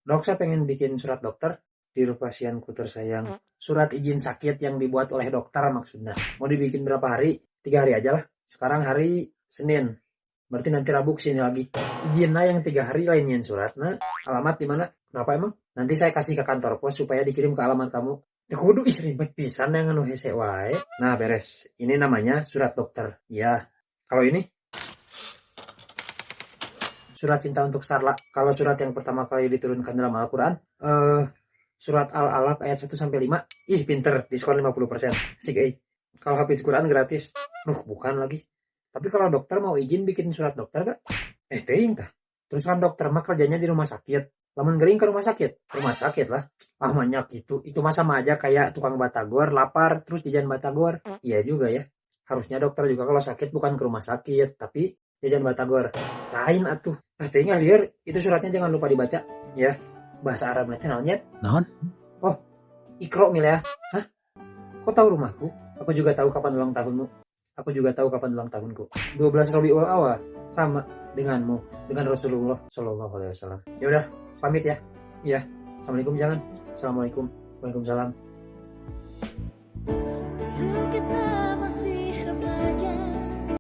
Dok, saya pengen bikin surat dokter. Tiru pasienku tersayang. Surat izin sakit yang dibuat oleh dokter maksudnya. Mau dibikin berapa hari? 3 hari aja lah. Sekarang hari Senin. Berarti nanti Rabu kesini lagi. Izinnya yang 3 hari lainnya suratnya. Alamat di mana? Kenapa emang? Nanti saya kasih ke kantor pos supaya dikirim ke alamat kamu. Ya kudu ribet pisan yang anu hese wae. Nah, beres. Ini namanya surat dokter. Ya. Kalau ini surat cinta untuk Starla. Kalau surat yang pertama kali diturunkan dalam Al-Quran, surat Al-Alaq ayat 1-5. Ih, pinter, diskon 50%. Sik, kalau hafidz Quran gratis. Bukan lagi. Tapi kalau dokter mau izin bikin surat dokter gak? Teuing tah. Terus kan dokter mah kerjanya di rumah sakit. Lamun gering ke rumah sakit. Rumah sakit lah. Banyak itu. Itu mah sama aja kayak tukang batagor, lapar, terus jajan batagor. Iya juga ya. Harusnya dokter juga kalau sakit bukan ke rumah sakit, tapi jajan batagor. Lain atuh. Teuing liar, itu suratnya jangan lupa dibaca. Ya, bahasa Arabnya kenalnya. Naon? Oh, Ikro Mil ya. Hah? Kok tahu rumahku? Aku juga tahu kapan ulang tahunmu. Aku juga tahu kapan ulang tahunku. 12 Rabiul Awal. Sama denganmu, dengan Rasulullah Shallallahu Alaihi Wasallam. Ya udah, pamit ya. Iya. Assalamualaikum jangan. Assalamualaikum. Waalaikumsalam.